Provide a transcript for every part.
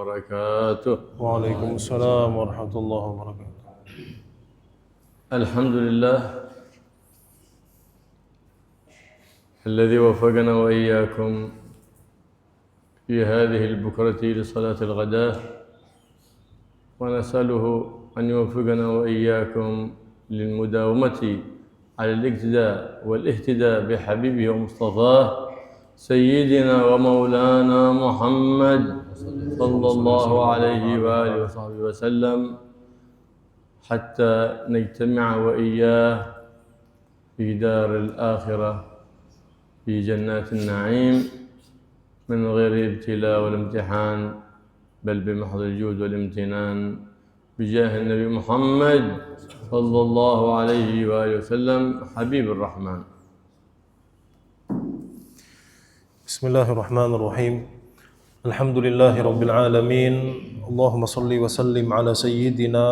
وبركاته. وعليكم السلام ورحمة الله وبركاته. الحمد لله الذي وفقنا وإياكم في هذه البكرة لصلاة الغداء، ونسأله أن يوفقنا وإياكم للمداومة على الاقتداء والاهتداء بحبيبه ومصطفاه سيدنا ومولانا محمد صلى الله عليه وآله وصحبه وسلم، حتى نجتمع وإياه في دار الآخرة في جنات النعيم من غير ابتلاء ولا امتحان، بل بمحض الجود والامتنان بجاه النبي محمد صلى الله عليه وآله وسلم حبيب الرحمن. بسم الله الرحمن الرحيم. الحمد لله رب العالمين. اللهم صل وسلم على سيدنا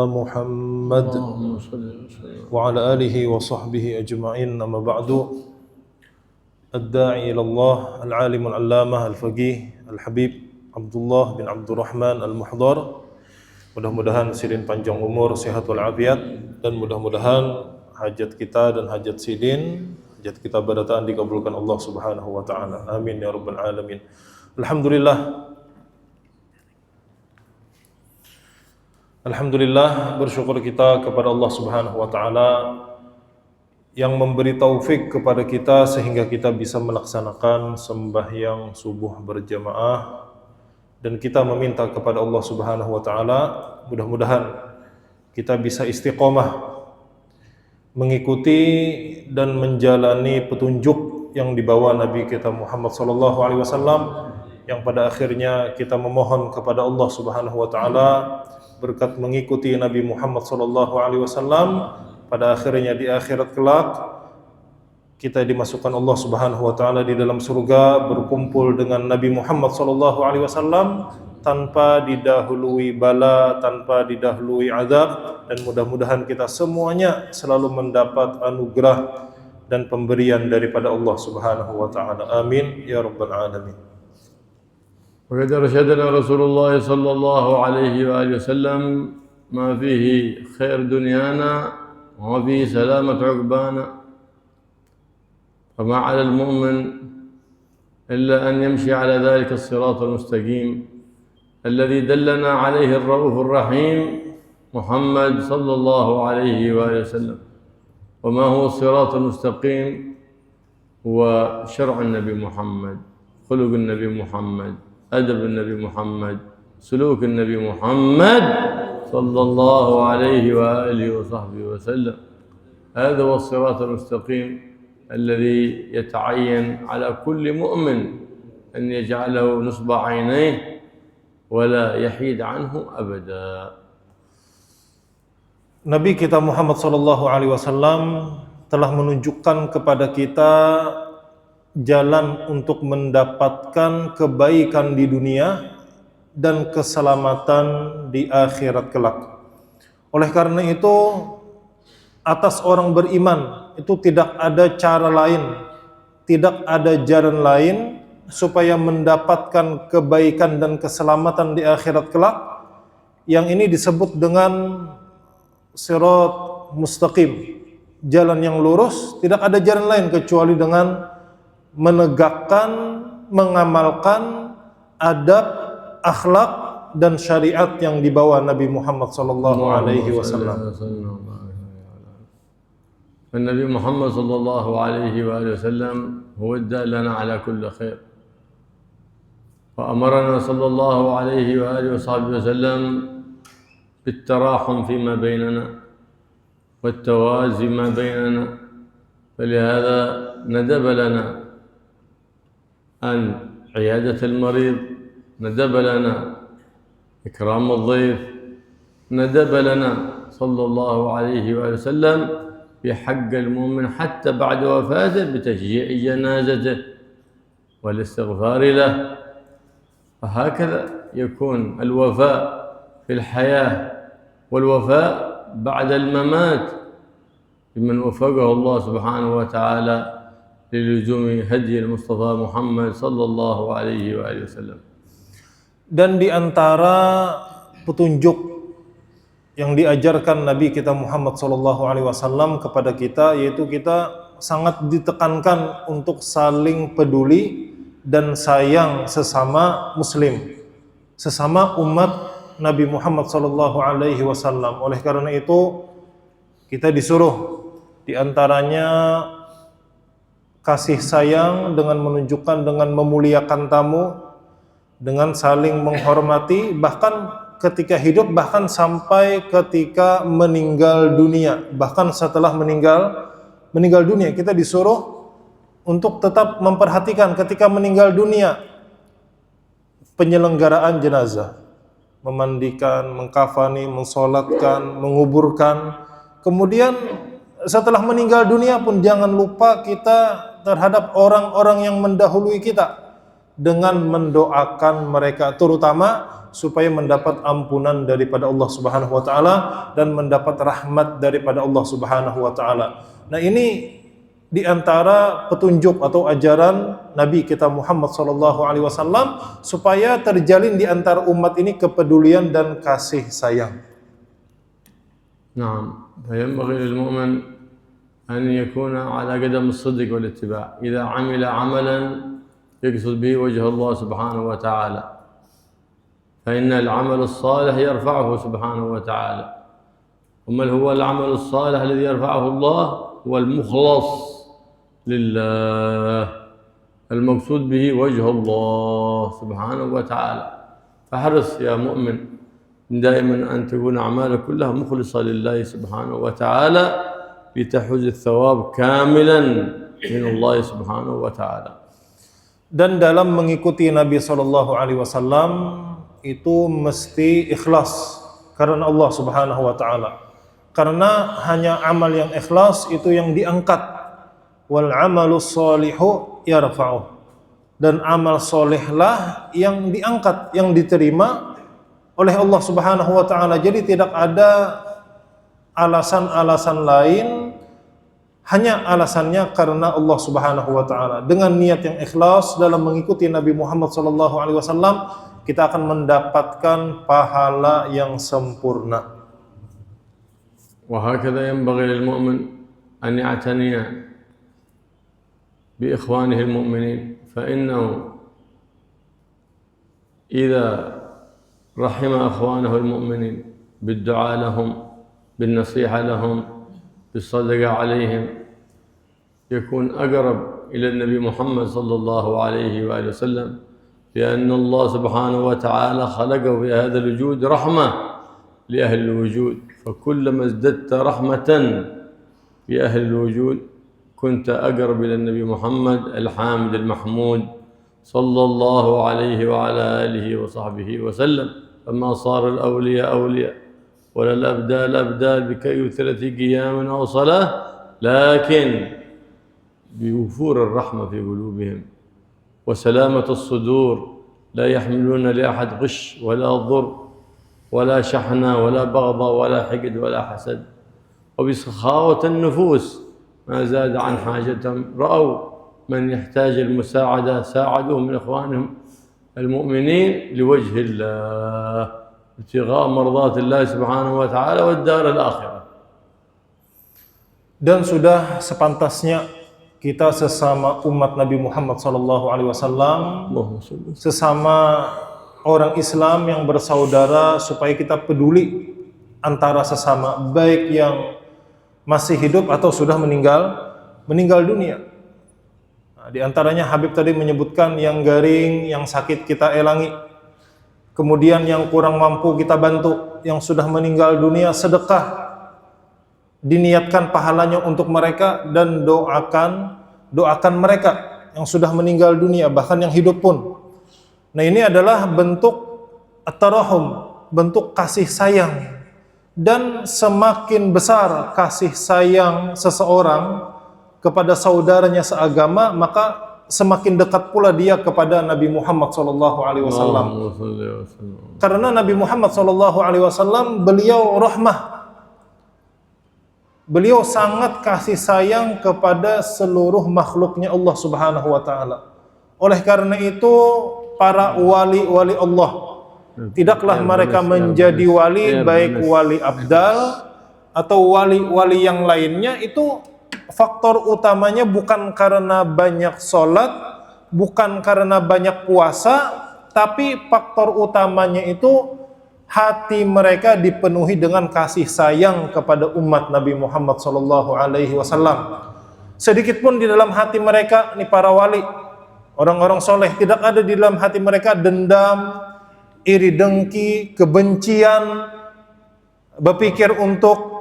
محمد وعلى آله وصحبه أجمعين. أما بعد، الداعي إلى الله العالم العلامة الفقيه الحبيب Abdullah bin Abdurrahman Al-Muhdar, mudah-mudahan Sidin panjang umur, sehat walafiat, dan mudah-mudahan hajat kita dan hajat Sidin, hajat kita barataan dikabulkan Allah Subhanahu wa taala. Amin ya rabbal alamin. Alhamdulillah, bersyukur kita kepada Allah Subhanahu wa taala yang memberi taufik kepada kita sehingga kita bisa melaksanakan sembahyang subuh berjamaah, dan kita meminta kepada Allah Subhanahu wa taala mudah-mudahan kita bisa istiqomah mengikuti dan menjalani petunjuk yang dibawa Nabi kita Muhammad sallallahu alaihi wasallam, yang pada akhirnya kita memohon kepada Allah Subhanahu wa taala berkat mengikuti Nabi Muhammad sallallahu alaihi wasallam, pada akhirnya di akhirat kelak kita dimasukkan Allah Subhanahu wa taala di dalam surga berkumpul dengan Nabi Muhammad sallallahu alaihi wasallam tanpa didahului bala, tanpa didahului azab, dan mudah-mudahan kita semuanya selalu mendapat anugerah dan pemberian daripada Allah Subhanahu wa taala. Amin ya rabbal alamin. وقد أرشدنا رسول الله صلى الله عليه وآله وسلم ما فيه خير دنيانا وما فيه سلامة عقبانا، فما على المؤمن إلا أن يمشي على ذلك الصراط المستقيم الذي دلنا عليه الرؤوف الرحيم محمد صلى الله عليه وآله وسلم. وما هو الصراط المستقيم؟ هو شرع النبي محمد، خلق النبي محمد، أدب النبي محمد، سلوك النبي محمد صلى الله عليه وآله وصحبه وسلم. هذا هو الصراط المستقيم الذي يتعين على كل مؤمن أن يجعله نصب عينيه ولا يحيد عنه أبدا. Nabi kita Muhammad sallallahu alaihi wasallam telah menunjukkan kepada kita jalan untuk mendapatkan kebaikan di dunia dan keselamatan di akhirat kelak. Oleh karena itu, atas orang beriman itu tidak ada cara lain, tidak ada jalan lain supaya mendapatkan kebaikan dan keselamatan di akhirat kelak. Yang ini disebut dengan sirat mustaqim, jalan yang lurus. Tidak ada jalan lain kecuali dengan menegakkan, mengamalkan adab, akhlak dan syariat yang dibawa Nabi Muhammad sallallahu alaihi wasallam. النبي محمد صلى الله عليه وآله وسلم هو الدال لنا على كل خير، وأمرنا صلى الله عليه وآله وصحبه وسلم بالتراحم فيما بيننا والتوازي ما بيننا، فلهذا ندب لنا عن عيادة المريض، ندب لنا إكرام الضيف، ندب لنا صلى الله عليه وآله وسلم بحق المؤمن حتى بعد وفاته بتشجيع جنازته والاستغفار له. فهكذا يكون الوفاء في الحياة والوفاء بعد الممات بمن وفقه الله سبحانه وتعالى للزوم هدي المصطفى محمد صلى الله عليه وآله وسلم. Dan di antara petunjuk yang diajarkan Nabi kita Muhammad SAW kepada kita, yaitu kita sangat ditekankan untuk saling peduli dan sayang sesama muslim, sesama umat Nabi Muhammad SAW. Oleh karena itu kita disuruh diantaranya kasih sayang dengan menunjukkan, dengan memuliakan tamu, dengan saling menghormati, bahkan ketika hidup, bahkan sampai ketika meninggal dunia. Bahkan setelah meninggal dunia kita disuruh untuk tetap memperhatikan ketika meninggal dunia penyelenggaraan jenazah, memandikan, mengkafani, mensolatkan, menguburkan. Kemudian setelah meninggal dunia pun jangan lupa kita terhadap orang-orang yang mendahului kita dengan mendoakan mereka, terutama supaya mendapat ampunan daripada Allah Subhanahu wa taala dan mendapat rahmat daripada Allah Subhanahu wa taala. Nah, ini di antara petunjuk atau ajaran Nabi kita Muhammad SAW supaya terjalin di antara umat ini kepedulian dan kasih sayang. نعم، فينبغي للمؤمن أن يكون على قدم الصدق والاتباع إذا عمل عملا يقصد به وجه الله سبحانه وتعالى، فإن العمل الصالح يرفعه سبحانه وتعالى. وما هو العمل الصالح الذي يرفعه الله؟ هو المخلص لله، المقصود به وجه الله سبحانه وتعالى. فاحرص يا مؤمن دائما أن تكون أعمالك كلها مخلصة لله سبحانه وتعالى لتحوز الثواب كاملا من الله سبحانه وتعالى. Dan dalam mengikuti Nabi SAW itu mesti ikhlas karena Allah Subhanahu wa taala. Karena hanya amal yang ikhlas itu yang diangkat. Wal amalus sholihu yarfa'uh. Dan amal solehlah yang diangkat, yang diterima oleh Allah Subhanahu wa taala. Jadi tidak ada alasan-alasan lain, hanya alasannya karena Allah Subhanahu wa taala. Dengan niat yang ikhlas dalam mengikuti Nabi Muhammad SAW, kita akan mendapatkan pahala yang sempurna. وهكذا ينبغي للمؤمن أن يعتني بإخوانه المؤمنين، فإنه إذا رحم أخوانه المؤمنين بالدعاء لهم، بالنصيحة لهم، بالصدقة عليهم، يكون أقرب إلى النبي محمد صلى الله عليه وآله وسلم، لأن الله سبحانه وتعالى خلقه في هذا الوجود رحمة لأهل الوجود، فكلما ازددت رحمة بأهل الوجود كنت أقرب إلى النبي محمد الحامد المحمود صلى الله عليه وعلى آله وصحبه وسلم. فما صار الأولياء أولياء ولا الأبدال أبدال بكثرة قيام أو صلاة، لكن بوفور الرحمة في قلوبهم وسلامة الصدور، لا يحملون لأحد غش ولا ضر ولا شحنة ولا بغضة ولا حقد ولا حسد، وبسخاوة النفوس ما زاد عن حاجتهم. رأوا من يحتاج المساعدة ساعدوه من إخوانهم المؤمنين لوجه الله ابتغاء مرضات الله سبحانه وتعالى والدار الآخرة. Dan sudah sepantasnya kita sesama umat Nabi Muhammad SAW, sesama orang Islam yang bersaudara, supaya kita peduli antara sesama, baik yang masih hidup atau sudah meninggal dunia. Nah, di antaranya Habib tadi menyebutkan yang garing, yang sakit kita elangi, kemudian yang kurang mampu kita bantu, yang sudah meninggal dunia sedekah, diniatkan pahalanya untuk mereka, dan doakan mereka yang sudah meninggal dunia, bahkan yang hidup pun. Nah, ini adalah bentuk at-tarahum, bentuk kasih sayang. Dan semakin besar kasih sayang seseorang kepada saudaranya seagama, maka semakin dekat pula dia kepada Nabi Muhammad SAW. Karena Nabi Muhammad SAW beliau rahmah, beliau sangat kasih sayang kepada seluruh makhluknya Allah Subhanahu wa taala. Oleh karena itu para wali-wali Allah Tidaklah mereka menjadi wali, baik wali abdal atau wali-wali yang lainnya, itu faktor utamanya bukan karena banyak sholat, bukan karena banyak puasa, tapi faktor utamanya itu hati mereka dipenuhi dengan kasih sayang kepada umat Nabi Muhammad SAW. Sedikit pun di dalam hati mereka, ini para wali, orang-orang soleh, tidak ada di dalam hati mereka dendam, iri dengki, kebencian, berpikir untuk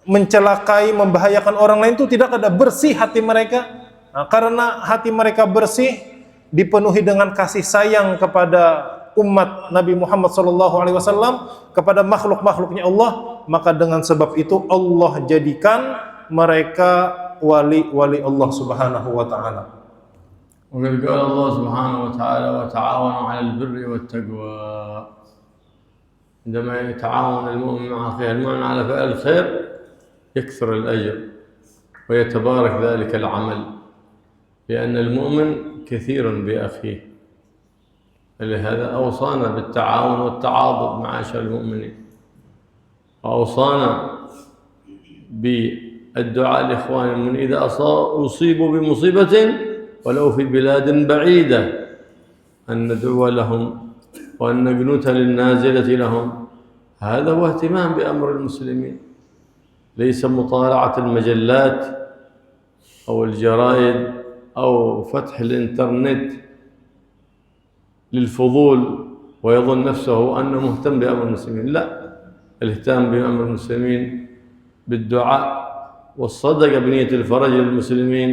mencelakai, membahayakan orang lain, itu tidak ada. Bersih hati mereka. Nah, karena hati mereka bersih, dipenuhi dengan kasih sayang kepada umat Nabi Muhammad SAW, kepada makhluk-makhluknya Allah, maka dengan sebab itu Allah jadikan mereka wali-wali Allah Subhanahu wa ta'ala. وقد قال الله سبحانه وتعالى وتعاونوا على البر والتقوى. عندما يتعاون المؤمن مع أخيه المؤمن على فعل الخير يكثر الأجر ويتبارك ذلك العمل، لأن المؤمن كثير بأخيه. لهذا أوصانا بالتعاون والتعاضد معاشر المؤمنين، وأوصانا بالدعاء لإخوان المؤمنين إذا أصيبوا بمصيبة ولو في بلاد بعيدة أن ندعو لهم وأن نقنت للنازلة لهم. هذا هو اهتمام بأمر المسلمين، ليس مطالعة المجلات أو الجرائد أو فتح الإنترنت للفضول ويظن نفسه أنه مهتم بأمر المسلمين. لا، الاهتمام بأمر المسلمين بالدعاء والصدقة بنية الفرج للمسلمين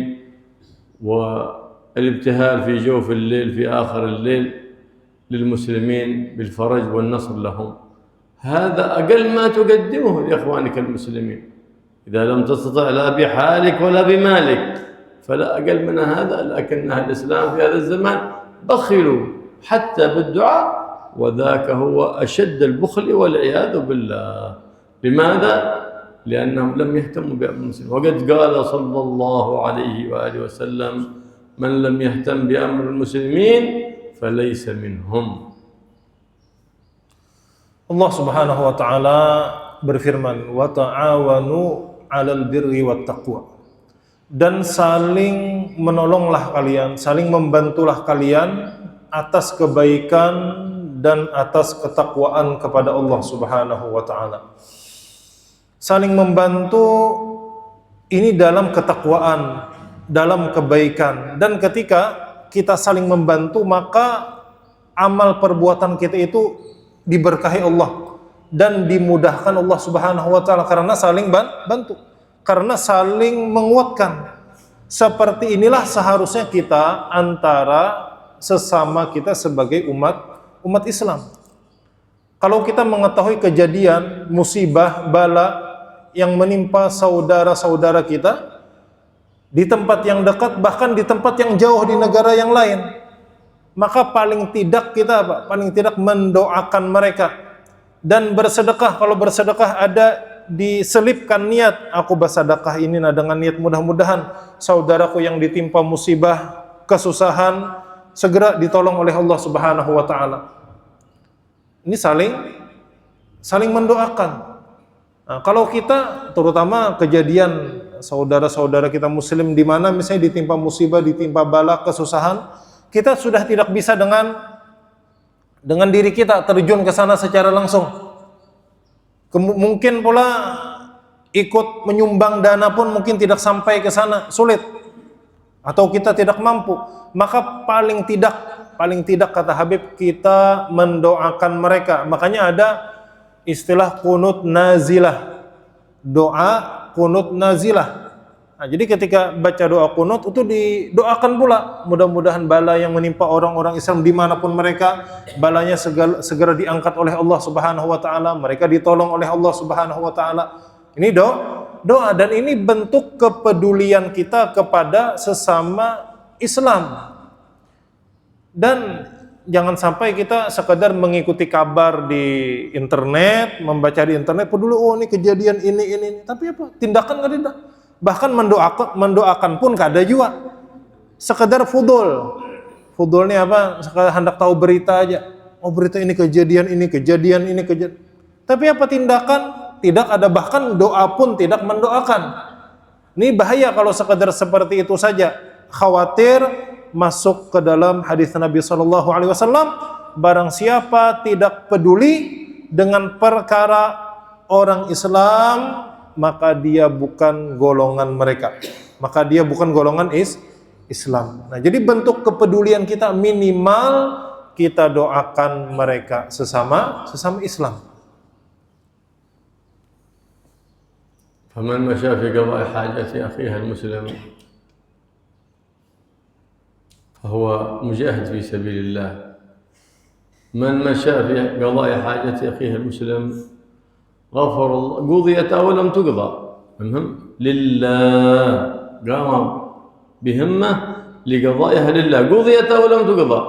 والابتهال في جوف الليل في آخر الليل للمسلمين بالفرج والنصر لهم. هذا أقل ما تقدمه لإخوانك المسلمين. إذا لم تستطع لا بحالك ولا بمالك فلا أقل من هذا، لكن أهل الإسلام في هذا الزمان بخلوا حتى بالدعاء، وذاك هو أشد البخل والعياذ بالله. لماذا؟ لأنهم لم يهتموا بأمر المسلمين. وقد قال صلى الله عليه وآله وسلم: من لم يهتم بأمر المسلمين فليس منهم. Allah Subhanahu wa ta'ala berfirman, wa ta'awanu 'alal birri wat taqwa. Dan saling menolonglah kalian, saling membantulah kalian atas kebaikan dan atas ketakwaan kepada Allah Subhanahu wa ta'ala. Saling membantu ini dalam ketakwaan, dalam kebaikan. Dan ketika kita saling membantu, maka amal perbuatan kita itu diberkahi Allah dan dimudahkan Allah Subhanahu wa ta'ala, karena saling bantu, karena saling menguatkan. Seperti inilah seharusnya kita antara sesama kita sebagai umat Islam. Kalau kita mengetahui kejadian musibah, bala yang menimpa saudara-saudara kita di tempat yang dekat, bahkan di tempat yang jauh di negara yang lain, maka paling tidak kita paling tidak mendoakan mereka dan bersedekah. Kalau bersedekah ada diselipkan niat, aku bersedekah ini dengan niat mudah-mudahan saudaraku yang ditimpa musibah, kesusahan segera ditolong oleh Allah Subhanahu wa ta'ala. Ini saling mendoakan. Nah, kalau kita, terutama kejadian saudara-saudara kita muslim di mana misalnya ditimpa musibah, ditimpa bala, kesusahan, kita sudah tidak bisa dengan diri kita terjun ke sana secara langsung. Mungkin pula ikut menyumbang dana pun mungkin tidak sampai ke sana, sulit. Atau kita tidak mampu. Maka paling tidak kata Habib, kita mendoakan mereka. Makanya ada istilah kunut nazilah. Doa kunut nazilah. Nah, jadi ketika baca doa kunut itu didoakan pula, mudah-mudahan bala yang menimpa orang-orang Islam dimanapun mereka, balanya segera diangkat oleh Allah Subhanahu wa ta'ala, mereka ditolong oleh Allah Subhanahu wa ta'ala. Ini doa, dan ini bentuk kepedulian kita kepada sesama Islam. Dan jangan sampai kita sekadar mengikuti kabar di internet, membaca di internet, peduli, oh ini kejadian ini, tapi apa? Tindakan nggak ada. Bahkan mendoakan pun kada juga. Sekedar fudul. Fudulnya apa? Sekadar hendak tahu berita aja. Oh berita ini kejadian ini, kejadian ini, kejadian. Tapi apa tindakan? Tidak ada, bahkan doa pun tidak mendoakan. Ini bahaya kalau sekedar seperti itu saja. Khawatir masuk ke dalam hadis Nabi SAW, barang siapa tidak peduli dengan perkara orang Islam, maka dia bukan golongan mereka. Maka dia bukan golongan Islam. Nah, jadi bentuk kepedulian kita minimal kita doakan mereka sesama Islam. فمن مشى في قضاء حاجة أخيه المسلم فهو مجاهد في سبيل الله. من مشى في قضاء حاجة أخيه المسلم غفر الله، قضيت أو لم تقضى، المهم لله، قام بهمة لقضائها لله، قضيت أو لم تقضى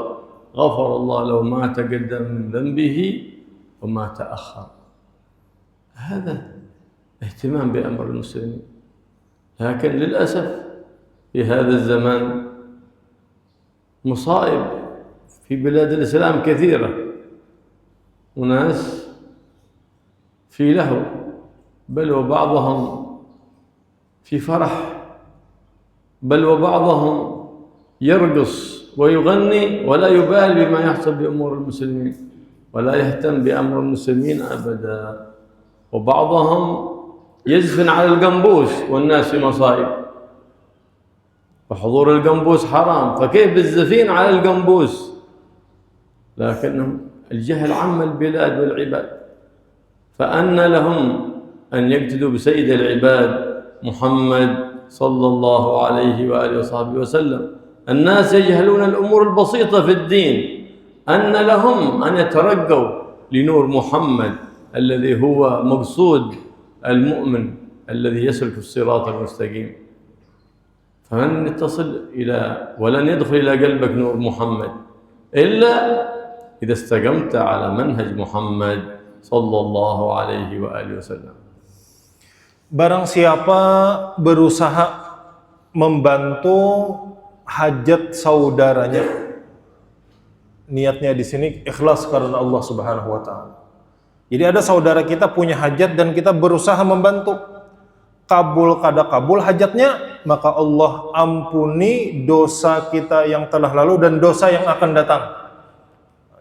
غفر الله له ما تقدم من ذنبه وما تأخر. هذا اهتمام بأمر المسلمين. لكن للأسف في هذا الزمان مصائب في بلاد الإسلام كثيرة، وناس في لهو، بل وبعضهم في فرح، بل وبعضهم يرقص ويغني ولا يبالي بما يحصل بأمور المسلمين ولا يهتم بأمر المسلمين أبدا. وبعضهم يزفن على القنبوس والناس في مصائب، وحضور القنبوس حرام، فكيف بالزفين على القنبوس؟ لكنهم الجهل عم البلاد والعباد، فأن لهم أن يقتدوا بسيد العباد محمد صلى الله عليه وآله وصحبه وسلم. الناس يجهلون الأمور البسيطة في الدين، أن لهم أن يترقوا لنور محمد الذي هو مقصود المؤمن الذي يسلك الصراط المستقيم. فمن يتصل إلى ولن يدخل إلى قلبك نور محمد إلا إذا استقمت على منهج محمد صلى الله عليه وآله وسلم. Barang siapa berusaha membantu hajat saudaranya, niatnya di sini ikhlas karena Allah Subhanahu wa taala. Jadi ada saudara kita punya hajat dan kita berusaha membantu. Kabul kada kabul hajatnya, maka Allah ampuni dosa kita yang telah lalu dan dosa yang akan datang.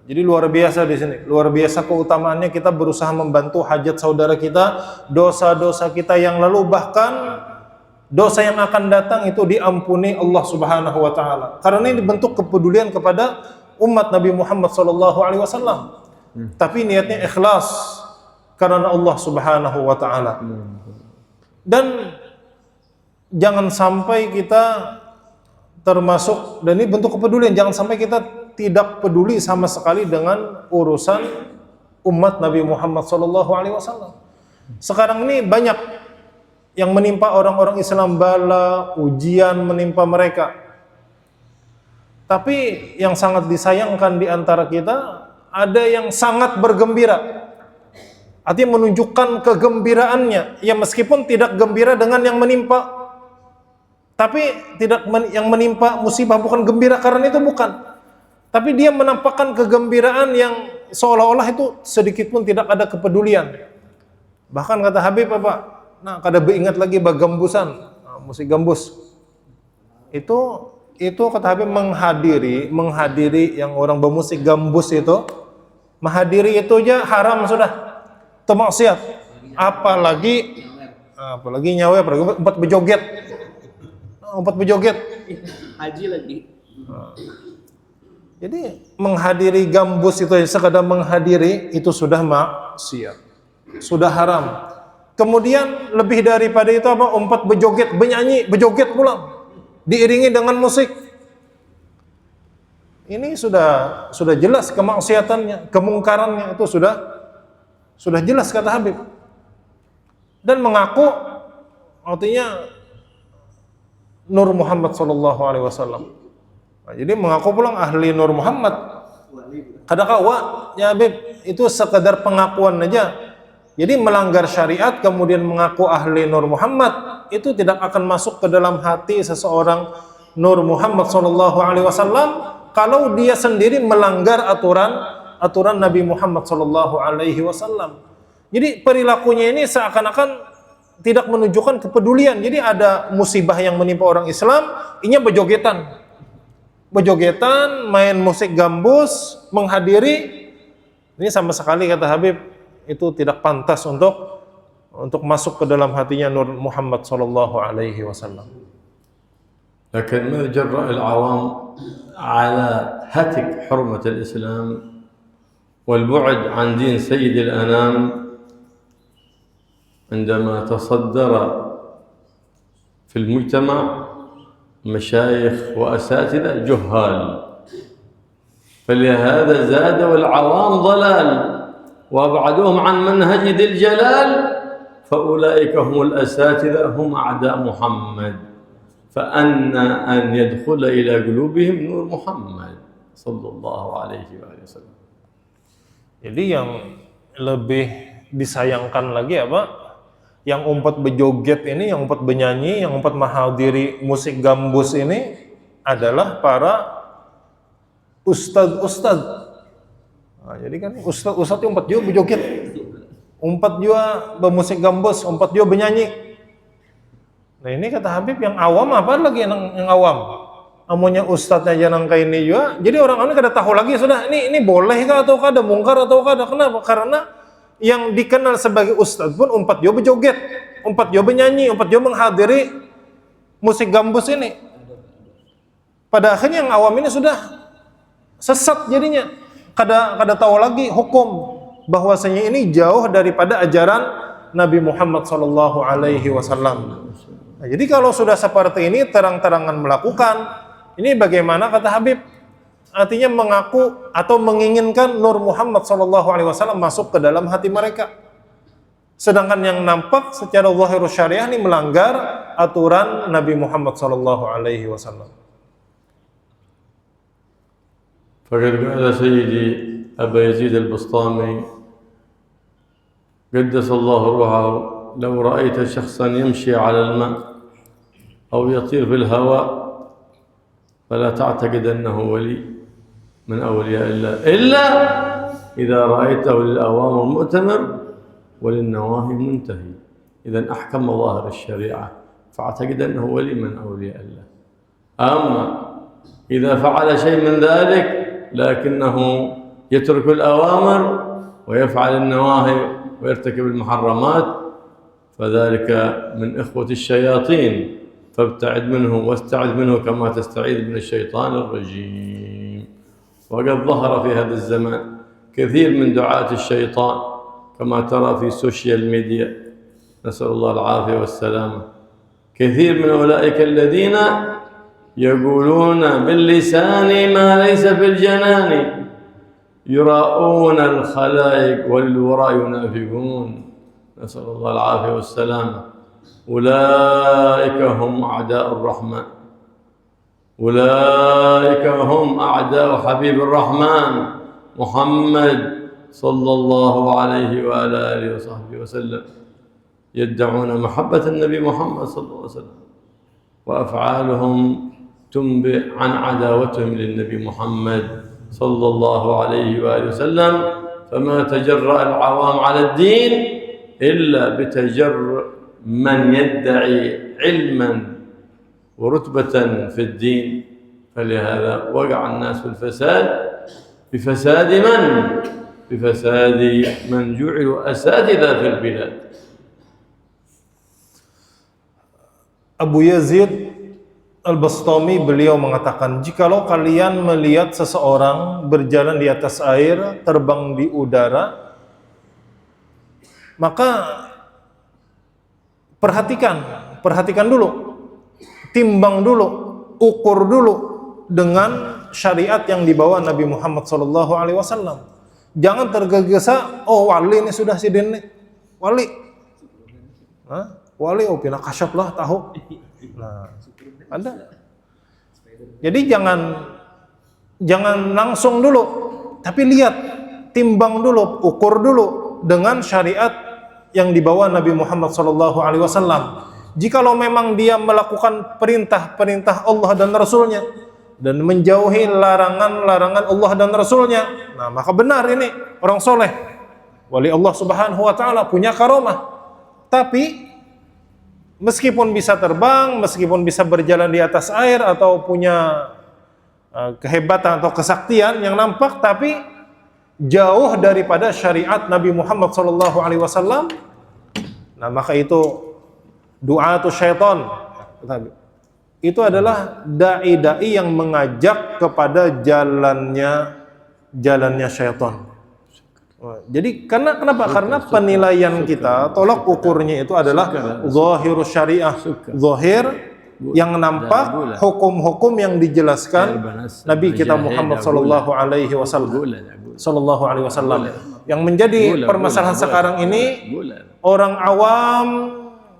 Jadi luar biasa di sini, luar biasa keutamaannya kita berusaha membantu hajat saudara kita, dosa-dosa kita yang lalu, bahkan dosa yang akan datang itu diampuni Allah Subhanahu wa taala. Karena ini bentuk kepedulian kepada umat Nabi Muhammad SAW. Tapi niatnya ikhlas karena Allah Subhanahu wa taala. Dan jangan sampai kita termasuk, dan ini bentuk kepedulian, jangan sampai kita tidak peduli sama sekali dengan urusan umat Nabi Muhammad SAW. Sekarang ini banyak yang menimpa orang-orang Islam, bala, ujian menimpa mereka. Tapi yang sangat disayangkan di antara kita, ada yang sangat bergembira, artinya menunjukkan kegembiraannya, ya meskipun tidak gembira dengan yang menimpa, tapi yang menimpa musibah bukan gembira karena itu, bukan, tapi dia menampakkan kegembiraan yang seolah-olah itu sedikit pun tidak ada kepedulian. Bahkan kata Habib apa, nah kada beingat lagi bagambusan, musik gambus itu kata Habib menghadiri yang orang bermusik gambus itu, menghadiri itu aja haram sudah, itu maksiat. Apalagi nyawe, apalagi empat bejoget haji lagi. Jadi menghadiri gambus itu, sekadar menghadiri itu sudah maksiat, sudah haram. Kemudian lebih daripada itu apa, empat bejoget, benyanyi, bejoget pula, diiringi dengan musik. Ini sudah jelas kemaksiatannya, kemungkarannya itu sudah jelas kata Habib. Dan mengaku artinya Nur Muhammad SAW. Nah, jadi mengaku pulang ahli Nur Muhammad. Kada kawa ya Habib, itu sekedar pengakuan aja. Jadi melanggar syariat kemudian mengaku ahli Nur Muhammad, itu tidak akan masuk ke dalam hati seseorang Nur Muhammad SAW kalau dia sendiri melanggar aturan Nabi Muhammad sallallahu alaihi wasallam. Jadi perilakunya ini seakan-akan tidak menunjukkan kepedulian. Jadi ada musibah yang menimpa orang Islam, ini bejogetan. Bejogetan, main musik gambus, menghadiri. Ini sama sekali kata Habib itu tidak pantas untuk masuk ke dalam hatinya Nur Muhammad sallallahu alaihi wasallam. لكن ما جرأ العوام على هتك حرمة الإسلام والبعد عن دين سيد الأنام عندما تصدر في المجتمع مشايخ وأساتذة جهال، فلهذا زادوا العوام ضلال وأبعدوهم عن منهج ذي الجلال، فأولئك هم الأساتذة هم أعداء محمد، فأن أن يدخل إلى قلوبهم نور محمد صلى الله عليه وسلم. Jadi yang lebih disayangkan lagi apa? Yang umpat bejoget ini, yang umpat bernyanyi, yang umpat menghadiri musik gambus ini adalah para ustadz. Nah, jadi kan ustadz umpat juga bejoget, umpat juga bermusik gambus, umpat juga bernyanyi. Nah ini kata Habib yang awam apa lagi yang awam? Amunya ustadznya jangan kayak ini juga. Jadi orang ini kada tahu lagi sudah ini boleh kah atau kada, mungkar atau kada. Kenapa? Karena yang dikenal sebagai ustadz pun umpat dia berjoget, umpat dia bernyanyi, umpat dia menghadiri musik gambus ini. Pada akhirnya yang awam ini sudah sesat jadinya. Kada tahu lagi hukum bahwasanya ini jauh daripada ajaran Nabi Muhammad sallallahu alaihi wasallam. Nah, jadi kalau sudah seperti ini terang-terangan melakukan, ini bagaimana kata Habib? Artinya mengaku atau menginginkan Nur Muhammad SAW masuk ke dalam hati mereka. Sedangkan yang nampak secara zahirus syariah ini melanggar aturan Nabi Muhammad SAW. فقد قال سيدي أبا يزيد البسطامي قدس الله روحه: لو رأيت شخصا يمشي على الماء أو يطير في الهواء فلا تعتقد أنه ولي من أولياء الله إلا إذا رأيته للأوامر مؤتمر وللنواهي منتهي. إذا أحكم ظاهر الشريعة فاعتقد أنه ولي من أولياء الله. أما إذا فعل شيء من ذلك لكنه يترك الأوامر ويفعل النواهي ويرتكب المحرمات فذلك من إخوة الشياطين، فابتعد منه واستعذ منه كما تستعيذ من الشيطان الرجيم. وقد ظهر في هذا الزمان كثير من دعاة الشيطان كما ترى في السوشيال ميديا، نسأل الله العافية والسلامة. كثير من أولئك الذين يقولون باللسان ما ليس في الجنان، يراؤون الخلائق وللوراء ينافقون، نسأل الله العافية والسلامة. أولئك هم أعداء الرحمن، أولئك هم أعداء حبيب الرحمن محمد صلى الله عليه وعلى آله وصحبه وسلم، يدعون محبة النبي محمد صلى الله عليه وسلم وأفعالهم تنبئ عن عداوتهم للنبي محمد صلى الله عليه وآله وسلم. فما تجرأ العوام على الدين إلا بتجرؤ من يدعي علما ورتبة في الدين، فلهذا وقع الناس في الفساد. بفساد من؟ بفساد من جعلوا أساتذة في البلاد. Abu Yazid Al-Bastami beliau mengatakan, jikalau kalian melihat seseorang berjalan di atas air, terbang di udara, maka perhatikan dulu, timbang dulu, ukur dulu dengan syariat yang dibawa Nabi Muhammad SAW. Jangan tergesa-gesa, oh wali ini sudah sidin nih, wali, wali oh pindah kasyaf lah tahu. Nah, ada. Jadi jangan langsung dulu, tapi lihat, timbang dulu, ukur dulu dengan syariat yang dibawa Nabi Muhammad SAW. Jikalau memang dia melakukan perintah-perintah Allah dan Rasulnya, dan menjauhi larangan-larangan Allah dan Rasulnya. Nah, maka benar ini orang soleh, wali Allah Subhanahu wa ta'ala, punya karomah. Tapi meskipun bisa terbang, meskipun bisa berjalan di atas air, atau punya kehebatan atau kesaktian yang nampak, tapi jauh daripada syariat Nabi Muhammad SAW, nah maka itu du'atu syaitan. Itu adalah dai-dai yang mengajak kepada jalannya syaitan. Jadi kenapa? Karena penilaian kita, tolak ukurnya itu adalah zahirus syariah, zahir yang nampak, hukum-hukum yang dijelaskan Nabi kita Muhammad sallallahu alaihi wasallam. Yang menjadi permasalahan sekarang ini, orang awam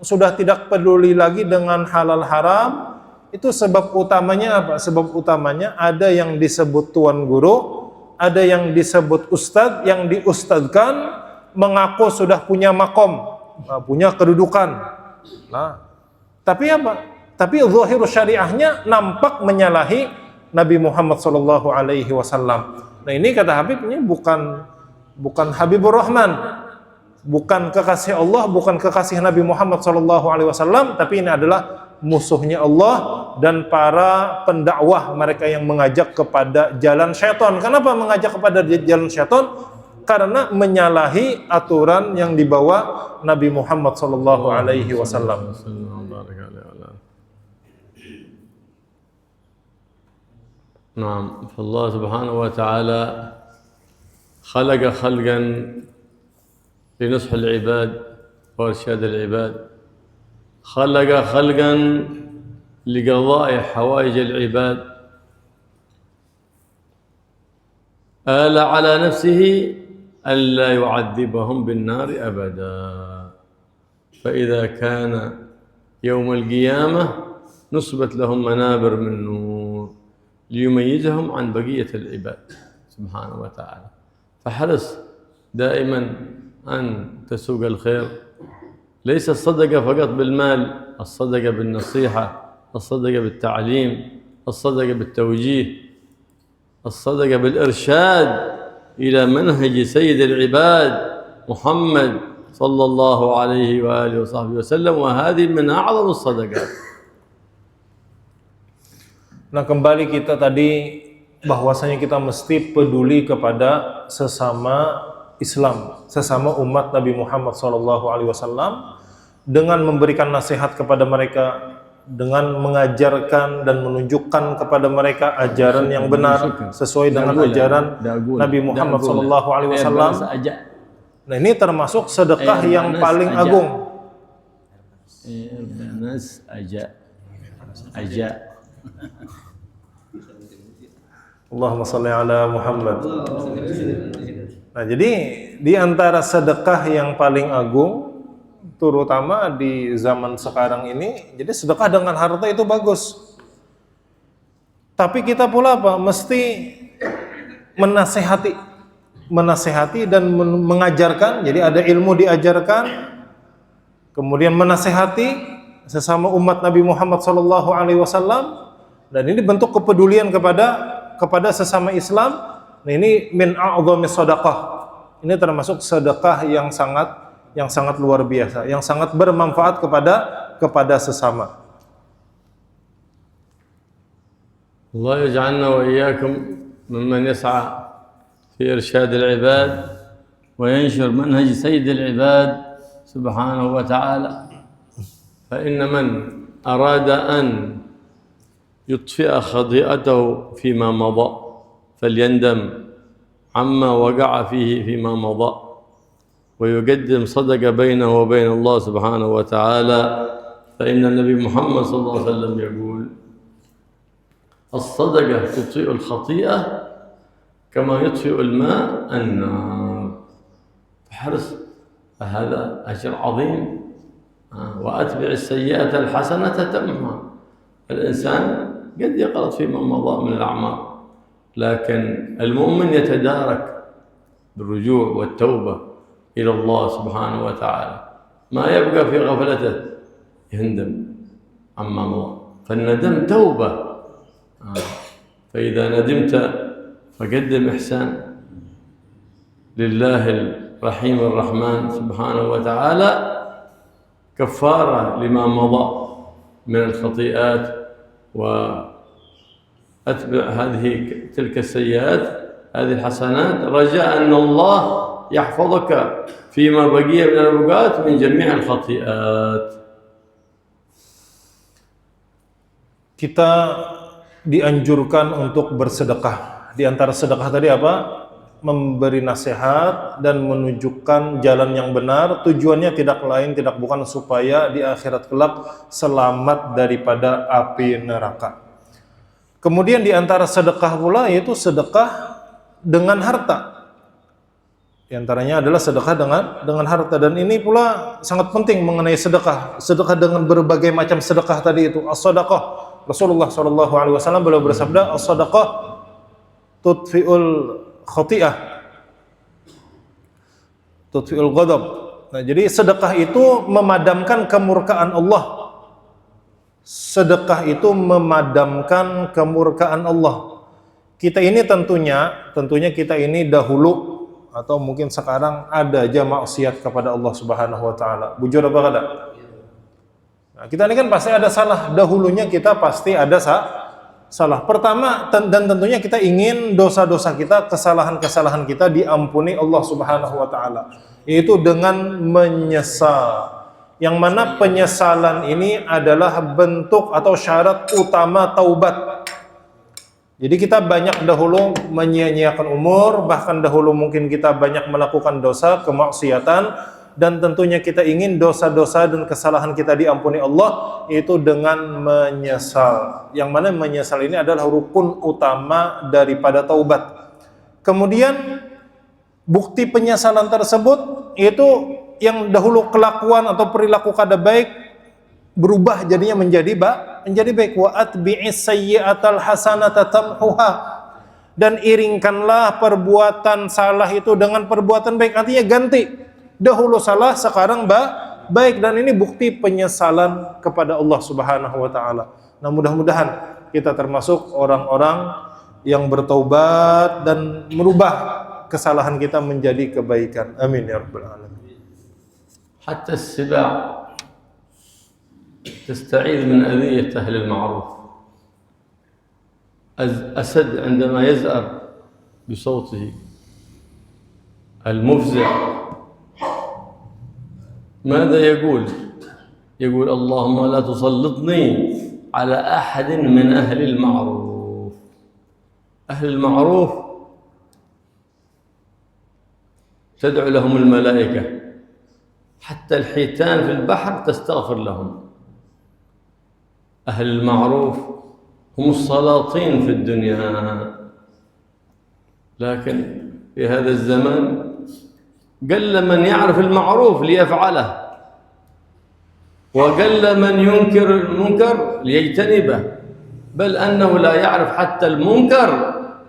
sudah tidak peduli lagi dengan halal haram. Itu sebab utamanya apa? Sebab utamanya ada yang disebut tuan guru, ada yang disebut ustadz, yang diustadkan mengaku sudah punya makom, punya kedudukan. Nah, tapi apa? Tapi zahir syariahnya nampak menyalahi Nabi Muhammad SAW. Nah, ini kata Habib, ini bukan Habibur Rahman, bukan kekasih Allah, bukan kekasih Nabi Muhammad SAW, tapi ini adalah musuhnya Allah dan para pendakwah, mereka yang mengajak kepada jalan syaitan. Kenapa mengajak kepada jalan syaitan? Karena menyalahi aturan yang dibawa Nabi Muhammad SAW. نعم فالله سبحانه وتعالى خلق خلقا لنصح العباد وإرشاد العباد، خلق خلقا لقضاء حوائج العباد، آل على نفسه ألا يعذبهم بالنار أبدا. فإذا كان يوم القيامة نصبت لهم منابر من نور ليميزهم عن بقية العباد سبحانه وتعالى. فحرص دائما أن تسوق الخير، ليس الصدقة فقط بالمال، الصدقة بالنصيحة، الصدقة بالتعليم، الصدقة بالتوجيه، الصدقة بالإرشاد إلى منهج سيد العباد محمد صلى الله عليه وآله وصحبه وسلم، وهذه من أعظم الصدقات. Nah, kembali kita tadi bahwasanya kita mesti peduli kepada sesama Islam, sesama umat Nabi Muhammad SAW, dengan memberikan nasihat kepada mereka, dengan mengajarkan dan menunjukkan kepada mereka ajaran yang benar sesuai dengan ajaran Nabi Muhammad SAW. Nah, ini termasuk sedekah yang paling agung. Allahumma salli ala Muhammad. Nah, jadi di antara sedekah yang paling agung, terutama di zaman sekarang ini, jadi sedekah dengan harta itu bagus. Tapi kita pula apa? Mesti menasehati dan mengajarkan. Jadi ada ilmu diajarkan, kemudian menasehati sesama umat Nabi Muhammad SAW. Dan ini bentuk kepedulian kepada sesama Islam. Nah, ini min a'dhamis shadaqah. Ini termasuk sedekah yang sangat luar biasa, yang sangat bermanfaat kepada sesama. Allah yaj'alna wa iyyakum mimman yas'a fi irsyad al-'ibad wa yanshur manhaj sayyid al-'ibad subhanahu wa ta'ala. Fa inna man arada an يطفئ خطيئته فيما مضى فليندم عما وقع فيه فيما مضى ويقدم صدقة بينه وبين الله سبحانه وتعالى. فإن النبي محمد صلى الله عليه وسلم يقول الصدقة تطفئ الخطيئة كما يطفئ الماء النار. فحرص، هذا أجر عظيم. وأتبع السيئة الحسنة تمحها. الإنسان قد يغلط فيما مضى من الأعمال، لكن المؤمن يتدارك بالرجوع والتوبة إلى الله سبحانه وتعالى، ما يبقى في غفلته يندم عما مضى. فالندم توبة فإذا ندمت فقدم إحسان لله الرحيم الرحمن سبحانه وتعالى كفارة لما مضى من الخطيئات، وأتبع تلك السيئات هذه الحسنات رجاء أن الله يحفظك فيما بقي من الأوقات من جميع الخطيئات. Kita dianjurkan untuk bersedekah. Di antara sedekah tadi apa? Memberi nasihat dan menunjukkan jalan yang benar. Tujuannya tidak lain tidak bukan supaya di akhirat kelak selamat daripada api neraka. Kemudian di antara sedekah pula yaitu sedekah dengan harta. Di antaranya adalah sedekah dengan harta, dan ini pula sangat penting mengenai sedekah. Sedekah dengan berbagai macam sedekah tadi itu as-sadaqah. Rasulullah SAW beliau bersabda, as-sadaqah tudfi'ul khati'ah, tudfi'ul ghadab. Nah, jadi sedekah itu memadamkan kemurkaan Allah. Sedekah itu memadamkan kemurkaan Allah. Kita ini tentunya kita ini dahulu atau mungkin sekarang ada aja maksiat kepada Allah Subhanahu wa taala. Bujur apa kada? Nah, kita ini kan pasti ada salah, dahulunya kita pasti ada salah. Pertama dan tentunya kita ingin dosa-dosa kita, kesalahan-kesalahan kita diampuni Allah Subhanahu wa taala, yaitu dengan menyesal. Yang mana penyesalan ini adalah bentuk atau syarat utama taubat. Jadi kita banyak dahulu menyia-nyiakan umur, bahkan dahulu mungkin kita banyak melakukan dosa, kemaksiatan, dan tentunya kita ingin dosa-dosa dan kesalahan kita diampuni Allah, yaitu dengan menyesal. Yang mana menyesal ini adalah rukun utama daripada taubat. Kemudian bukti penyesalan tersebut yaitu yang dahulu kelakuan atau perilaku kada baik berubah jadinya menjadi baik. Wa atbi'is sayyi'atal hasanata tamhuha, dan iringkanlah perbuatan salah itu dengan perbuatan baik, artinya ganti. Dahulu salah, sekarang baik, dan ini bukti penyesalan kepada Allah Subhanahu wa taala. Nah, mudah-mudahan kita termasuk orang-orang yang bertaubat dan merubah kesalahan kita menjadi kebaikan. Amin ya rabbal alamin. Hatta as-siba' تستعيذ من أذية أهل المعروف. أسد عندما يزأر بصوته المفزع ماذا يقول؟ يقول اللهم لا تسلطني على أحد من أهل المعروف. أهل المعروف تدعو لهم الملائكة، حتى الحيتان في البحر تستغفر لهم. أهل المعروف هم السلاطين في الدنيا، لكن في هذا الزمان قل من يعرف المعروف ليفعله، وقل من ينكر المنكر ليجتنبه، بل أنه لا يعرف حتى المنكر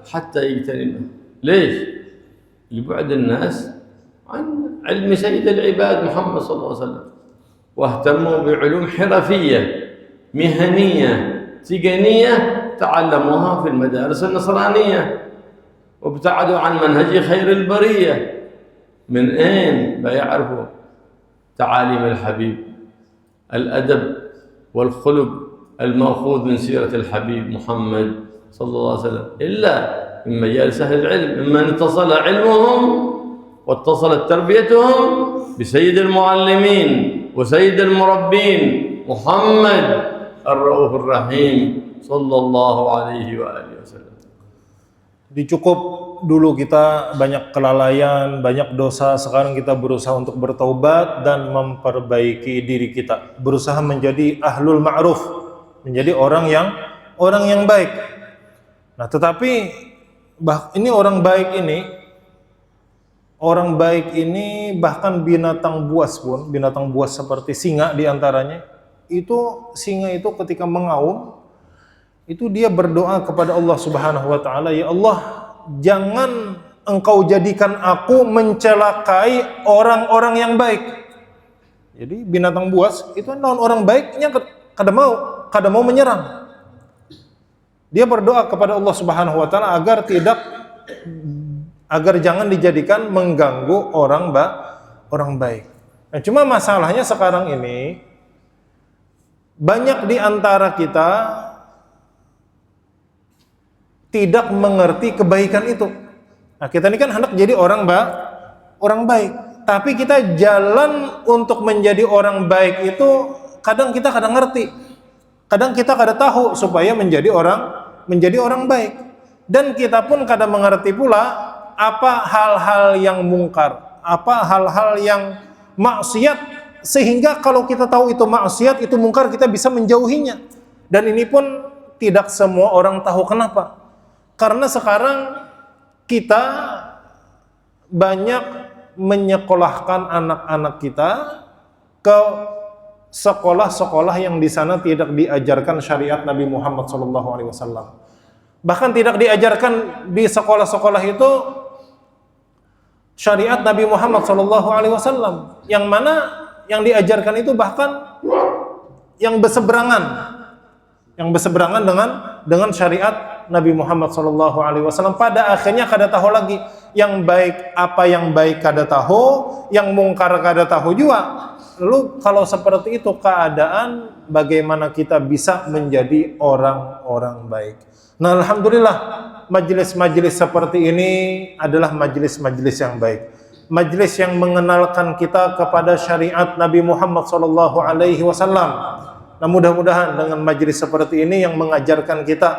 حتى يجتنبه. ليش؟ لبعد الناس عن علم سيد العباد محمد صلى الله عليه وسلم، واهتموا بعلوم حرفية مهنية تقنية تعلموها في المدارس النصرانية، وابتعدوا عن منهج خير البرية. من أين لا يعرفوا تعاليم الحبيب، الأدب والخلق المأخوذ من سيرة الحبيب محمد صلى الله عليه وسلم، إلا من مجالس أهل العلم، ممن اتصل علمهم واتصلت تربيتهم بسيد المعلمين وسيد المربين محمد الرؤوف الرحيم صلى الله عليه وآله وسلم. Dicukup dulu kita banyak kelalaian, banyak dosa, sekarang kita berusaha untuk bertaubat dan memperbaiki diri kita, berusaha menjadi ahlul ma'ruf, menjadi orang yang baik. Nah, tetapi ini orang baik ini bahkan binatang buas seperti singa diantaranya, singa itu ketika mengaum itu dia berdoa kepada Allah Subhanahu wa taala, ya Allah, jangan engkau jadikan aku mencelakai orang-orang yang baik. Jadi binatang buas itu non orang baiknya kada mau menyerang. Dia berdoa kepada Allah Subhanahu wa taala agar jangan dijadikan mengganggu orang baik. Nah, cuma masalahnya sekarang ini banyak di antara kita tidak mengerti kebaikan itu. Nah, kita ini kan hendak jadi orang baik, tapi kita jalan untuk menjadi orang baik itu kadang kita kadang ngerti, kadang kita kadang tahu supaya menjadi orang baik. Dan kita pun kadang mengerti pula apa hal-hal yang mungkar, apa hal-hal yang maksiat, sehingga kalau kita tahu itu maksiat, itu mungkar, kita bisa menjauhinya. Dan ini pun tidak semua orang tahu. Kenapa? Karena sekarang kita banyak menyekolahkan anak-anak kita ke sekolah-sekolah yang di sana tidak diajarkan syariat Nabi Muhammad SAW. Bahkan tidak diajarkan di sekolah-sekolah itu syariat Nabi Muhammad SAW, yang mana yang diajarkan itu bahkan yang berseberangan dengan syariat Nabi Muhammad SAW. Pada akhirnya kada tahu lagi yang baik, apa yang baik kada tahu, yang mungkar kada tahu juga. Lalu kalau seperti itu keadaan, bagaimana kita bisa menjadi orang-orang baik? Nah, alhamdulillah majelis-majelis seperti ini adalah majelis-majelis yang baik. Majelis yang mengenalkan kita kepada syariat Nabi Muhammad SAW. Nah, mudah-mudahan dengan majelis seperti ini yang mengajarkan kita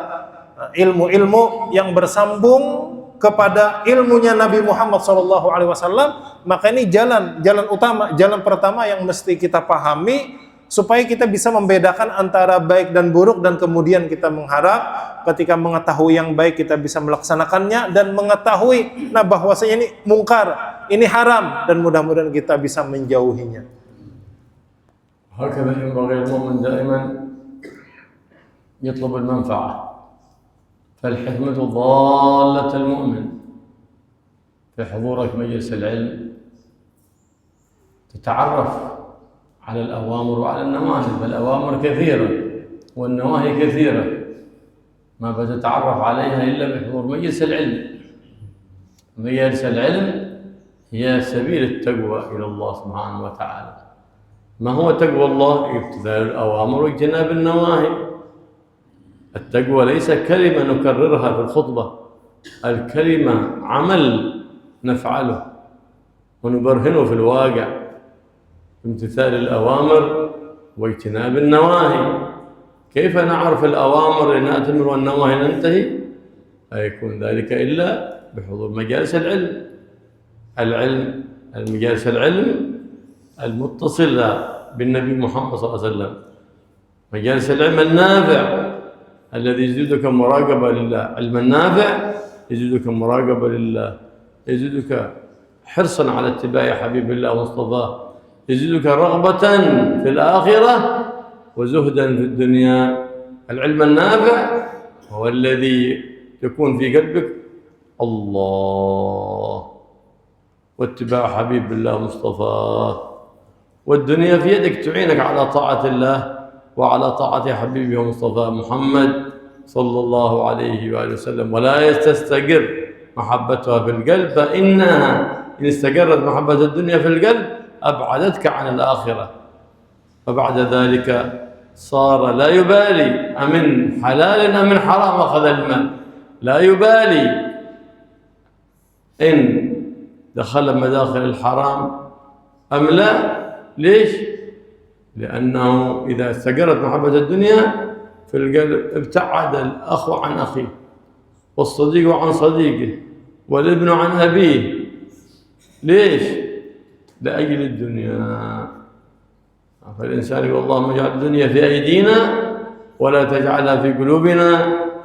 ilmu-ilmu yang bersambung kepada ilmunya Nabi Muhammad SAW, maka ini jalan utama, jalan pertama yang mesti kita pahami supaya kita bisa membedakan antara baik dan buruk, dan kemudian kita mengharap ketika mengetahui yang baik kita bisa melaksanakannya, dan mengetahui bahwasanya ini mungkar, ini haram, dan mudah-mudahan kita bisa menjauhinya. هكذا ينبغي المؤمن دائما يطلب المنفعة، فالحكمة ضالة المؤمن. في حضورك مجلس العلم تتعرف على الأوامر وعلى النواهي، فالأوامر كثيرة والنواهي كثيرة، ما بتتعرف عليها إلا بحضور مجلس العلم. مجلس العلم هي سبيل التقوى إلى الله سبحانه وتعالى. ما هو تقوى الله؟ امتثال الأوامر واجتناب النواهي. التقوى ليس كلمة نكررها في الخطبة، الكلمة عمل نفعله ونبرهنه في الواقع، امتثال الأوامر واجتناب النواهي. كيف نعرف الأوامر لنأتمر والنواهي ننتهي؟ لا يكون ذلك إلا بحضور مجالس مجالس العلم المتصلة بالنبي محمد صلى الله عليه وسلم، مجالس العلم النافع الذي يزيدك مراقبة لله. علم النافع يزيدك مراقبة لله، يزيدك حرصا على اتباع حبيب الله ومصطفاه، يزيدك رغبة في الآخرة وزهدا في الدنيا. العلم النافع هو الذي يكون في قلبك الله واتباع حبيب الله ومصطفاه، والدنيا في يدك تعينك على طاعة الله وعلى طاعة حبيبه ومصطفاه محمد صلى الله عليه وآله وسلم. ولا تستقر محبتها في القلب، فإنها إن استقرت محبة الدنيا في القلب أبعدتك عن الآخرة، فبعد ذلك صار لا يبالي أمن حلال أم من حرام أخذ المال، لا يبالي إن دخل مداخل الحرام أم لا. ليش؟ لأنه إذا استقرت محبة الدنيا في القلب ابتعد الأخ عن أخيه، والصديق عن صديقه، والابن عن أبيه. ليش؟ لأجل الدنيا. فالإنسان يقول اللهم اجعل الدنيا في أيدينا ولا تجعلها في قلوبنا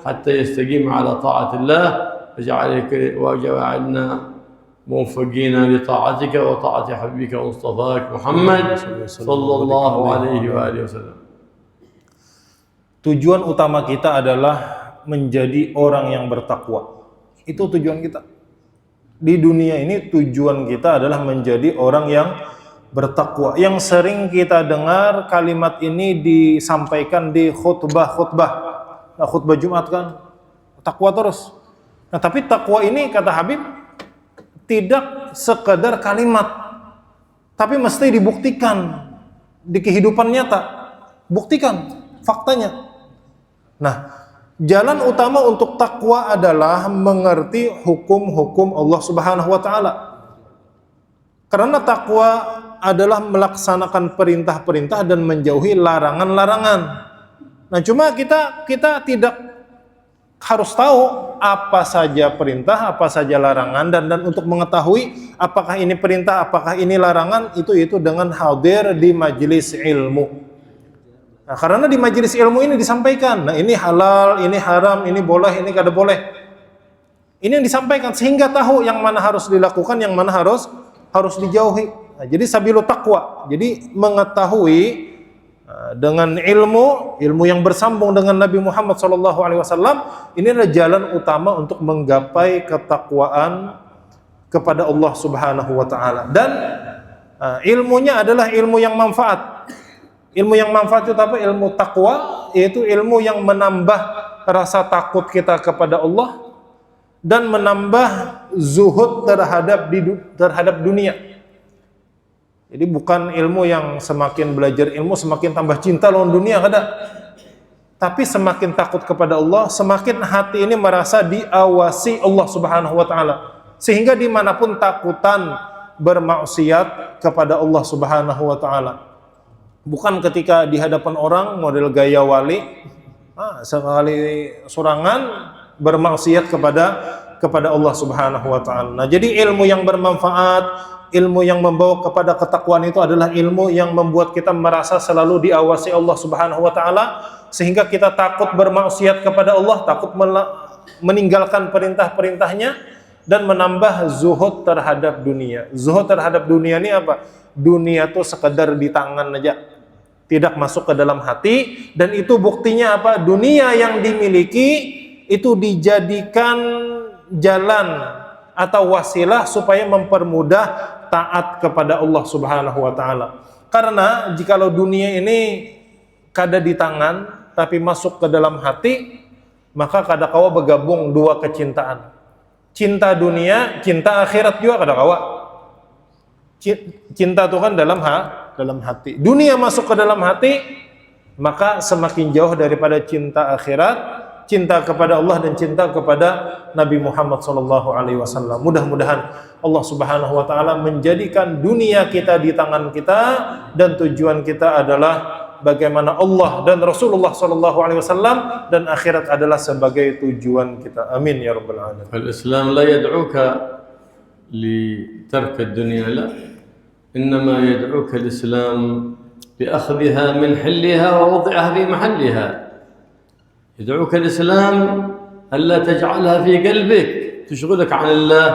حتى يستقيم على طاعة الله، واجعلنا موفقين لطاعتك وطاعة حبيبك ومصطفاك محمد صلى الله عليه وآله وسلم. Tujuan utama kita adalah menjadi orang yang bertakwa. Itu tujuan kita. Di dunia ini tujuan kita adalah menjadi orang yang bertakwa. Yang sering kita dengar kalimat ini disampaikan di khutbah-khutbah. khutbah Jumat kan, takwa terus. Nah, tapi takwa ini kata Habib tidak sekedar kalimat, tapi mesti dibuktikan di kehidupan nyata. Buktikan faktanya. Nah, jalan utama untuk takwa adalah mengerti hukum-hukum Allah Subhanahu wa taala. Karena takwa adalah melaksanakan perintah-perintah dan menjauhi larangan-larangan. Nah, cuma kita tidak harus tahu apa saja perintah, apa saja larangan, dan untuk mengetahui apakah ini perintah, apakah ini larangan, itu dengan hadir di majelis ilmu. Nah, karena di majelis ilmu ini disampaikan, nah ini halal, ini haram, ini boleh, ini kada boleh. Ini yang disampaikan sehingga tahu yang mana harus dilakukan, yang mana harus dijauhi. Nah, jadi sabilu taqwa. Jadi mengetahui dengan ilmu yang bersambung dengan Nabi Muhammad SAW, ini adalah jalan utama untuk menggapai ketakwaan kepada Allah Subhanahu wa taala. Dan ilmunya adalah ilmu yang manfaat. Ilmu yang manfaat itu apa? Ilmu takwa, yaitu ilmu yang menambah rasa takut kita kepada Allah dan menambah zuhud terhadap dunia. Jadi bukan ilmu yang semakin belajar ilmu semakin tambah cinta lawan dunia, kada. Tapi semakin takut kepada Allah, semakin hati ini merasa diawasi Allah Subhanahu wa taala. Sehingga dimanapun takutan bermaksiat kepada Allah Subhanahu wa taala. Bukan ketika di hadapan orang model gaya wali, sekali surangan bermaksiat kepada Allah Subhanahu wa taala. Nah, jadi ilmu yang bermanfaat, ilmu yang membawa kepada ketakwaan itu adalah ilmu yang membuat kita merasa selalu diawasi Allah Subhanahu wa taala, sehingga kita takut bermaksiat kepada Allah, takut meninggalkan perintah-perintahnya, dan menambah zuhud terhadap dunia. Zuhud terhadap dunia ini apa? Dunia itu sekedar di tangan aja, tidak masuk ke dalam hati. Dan itu buktinya apa? Dunia yang dimiliki itu dijadikan jalan atau wasilah supaya mempermudah taat kepada Allah Subhanahu wa taala. Karena jikalau dunia ini kada di tangan tapi masuk ke dalam hati, maka kada kawa bergabung dua kecintaan. Cinta dunia, cinta akhirat juga kada kawa. Cinta itu kan dalam hati. Dunia masuk ke dalam hati, maka semakin jauh daripada cinta akhirat, cinta kepada Allah dan cinta kepada Nabi Muhammad SAW. Mudah-mudahan Allah Subhanahu wa taala menjadikan dunia kita di tangan kita dan tujuan kita adalah bagaimana Allah dan Rasulullah SAW, dan akhirat adalah sebagai tujuan kita. Amin ya rabbal alamin. Al-Islam la yad'uka li tark ad-dunya, la, innama yad'uka al-Islam li akhdhiha min hilliha wa wad'iha fi mahalliha. يدعوك الإسلام ألا تجعلها في قلبك تشغلك عن الله،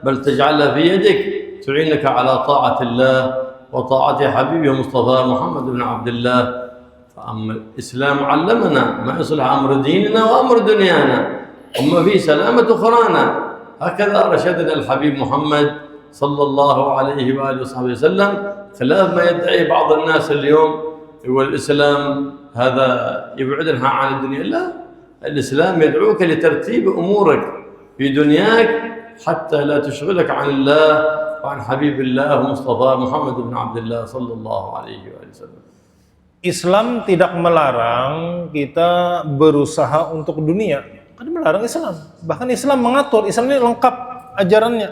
بل تجعلها في يدك تعينك على طاعة الله وطاعة حبيبه مصطفى محمد بن عبد الله. فأما الإسلام علمنا ما يصلح أمر ديننا وأمر دنيانا وما فيه سلامة أخرانا. هكذا رشدنا الحبيب محمد صلى الله عليه وآله وصحبه وسلم، خلاف ما يدعي بعض الناس اليوم يقول الإسلام هذا يبعدنا عن الدنيا. لا، الإسلام يدعوك لترتيب أمورك في دنياك حتى لا تشغلك عن الله وعن حبيب الله مصطفى محمد بن عبد الله صلى الله عليه وسلم. Islam tidak melarang kita berusaha untuk dunia. Kan melarang Islam. Bahkan Islam mengatur, Islam ini lengkap ajarannya.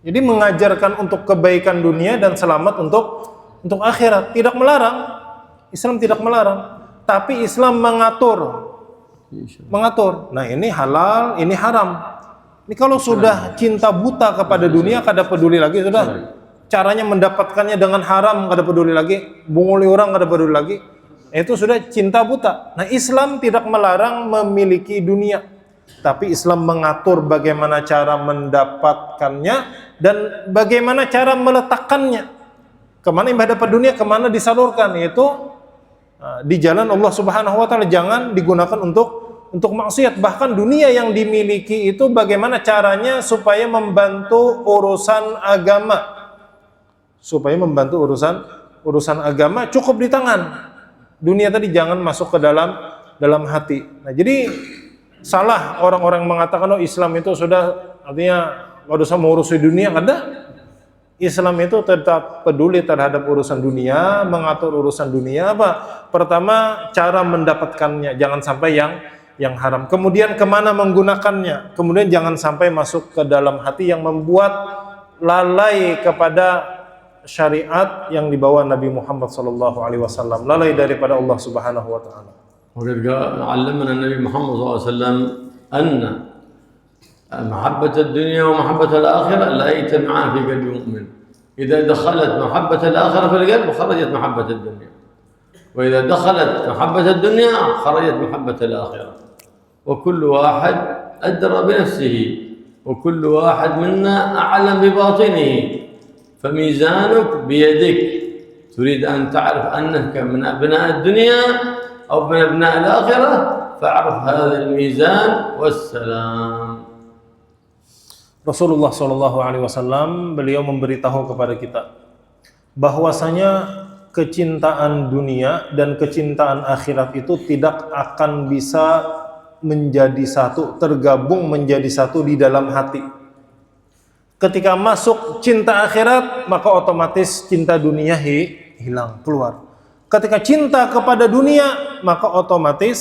Jadi mengajarkan untuk kebaikan dunia dan selamat untuk akhirat. Tidak melarang. Islam tidak melarang, tapi Islam mengatur. Nah, ini halal, ini haram. Ini kalau sudah cinta buta kepada dunia, kada peduli lagi sudah. Caranya mendapatkannya dengan haram, kada peduli lagi. Bunguli orang, kada peduli lagi. Itu sudah cinta buta. Nah, Islam tidak melarang memiliki dunia, tapi Islam mengatur bagaimana cara mendapatkannya dan bagaimana cara meletakkannya. Kemana ibadah dapat dunia, kemana disalurkan, yaitu di jalan Allah Subhanahu wa taala. Jangan digunakan untuk maksiat. Bahkan dunia yang dimiliki itu bagaimana caranya supaya membantu urusan agama. Supaya membantu urusan agama cukup di tangan. Dunia tadi jangan masuk ke dalam hati. Nah, jadi salah orang-orang yang mengatakan oh Islam itu sudah artinya nggak usah mengurusi dunia. Ada. Islam itu tetap peduli terhadap urusan dunia, mengatur urusan dunia apa? Pertama, cara mendapatkannya, jangan sampai yang haram. Kemudian kemana menggunakannya? Kemudian jangan sampai masuk ke dalam hati yang membuat lalai kepada syariat yang dibawa Nabi Muhammad SAW, lalai daripada Allah Subhanahu Wa Taala. وقد علمنا النبي محمد صلى الله عليه وسلم أن محبة الدنيا ومحبة الآخرة لا يجتمعان في قلب المؤمن. إذا دخلت محبة الآخرة في القلب خرجت محبة الدنيا، وإذا دخلت محبة الدنيا خرجت محبة الآخرة. وكل واحد أدرى بنفسه، وكل واحد منا أعلم بباطنه، فميزانك بيدك. تريد أن تعرف أنك من أبناء الدنيا أو من أبناء الآخرة فاعرف هذا الميزان والسلام. Rasulullah SAW beliau memberitahu kepada kita bahwasanya kecintaan dunia dan kecintaan akhirat itu tidak akan bisa menjadi satu, tergabung menjadi satu di dalam hati. Ketika masuk cinta akhirat, maka otomatis cinta dunia hilang, keluar. Ketika cinta kepada dunia, maka otomatis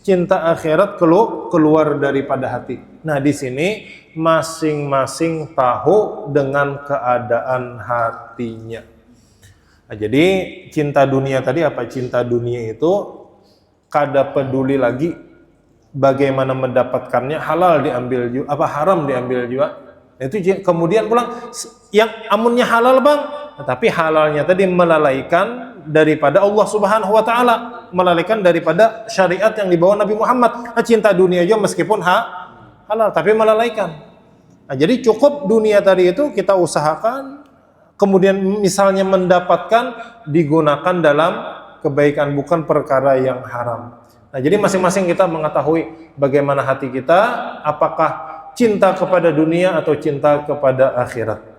cinta akhirat keluar daripada hati. Nah, di sini masing-masing tahu dengan keadaan hatinya. Nah, jadi cinta dunia tadi apa? Cinta dunia itu kada peduli lagi bagaimana mendapatkannya, halal diambil juga, apa haram diambil juga. Itu kemudian pulang yang amunnya halal bang, tapi halalnya tadi melalaikan daripada Allah Subhanahu Wa Taala, melalaikan daripada syariat yang dibawa Nabi Muhammad. Nah, cinta dunia juga meskipun halal, tapi melalaikan. Nah, jadi cukup dunia tadi itu kita usahakan, kemudian misalnya mendapatkan digunakan dalam kebaikan, bukan perkara yang haram. Nah, jadi masing-masing kita mengetahui bagaimana hati kita, apakah cinta kepada dunia atau cinta kepada akhirat.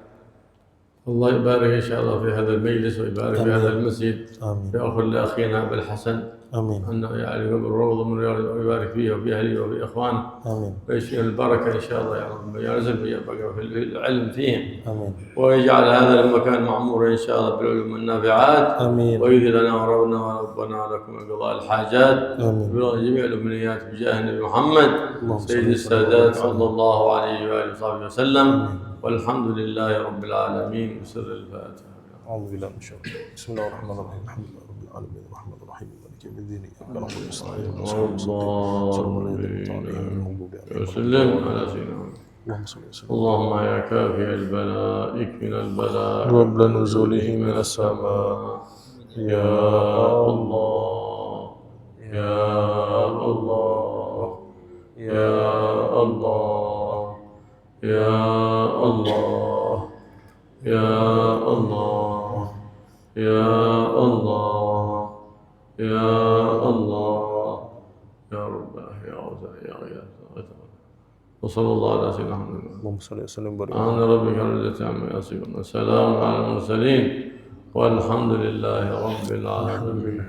الله يبارك إن شاء الله في هذا المجلس ويبارك في هذا المسجد. آمين. ويغفر لأخينا أبا الحسن آمين. أنه يعني بالروض من رياض، ويبارك فيه وفي أهله وفي إخوانه. آمين. ويشفي البركة إن شاء الله يا رب، ويرزق في العلم فيهم. آمين. ويجعل هذا المكان معمورا إن شاء الله بالعلوم النافعات. آمين. ويذي لنا وربنا وربنا ولكم من قضاء الحاجات. آمين. جميع الأمنيات بجاه النبي محمد سيد السادات صلى الله عليه وآله وصحبه وسلم. والحمد لله رب العالمين. بسر الفاتحة. أعوذ بالله من الشيطان الرجيم. بسم الله الرحمن الرحيم. الحمد لله رب العالمين الرحمن الرحيم مالك يوم الدين إياك نعبد ونستعين اهدنا الصراط المستقيم وسلم على سيدنا محمد. اللهم صل وسلم. اللهم يا كافي البلاء اكفنا البلاء قبل نزوله من السماء. يا الله يا الله يا الله يا الله يا الله يا الله يا الله يا رب يا عزة يا غياث. وصلى الله على سيدنا محمد. اللهم صل وسلم وبارك. سبحان ربك رب العزة عما يصفون وسلام على المرسلين والحمد لله رب العالمين.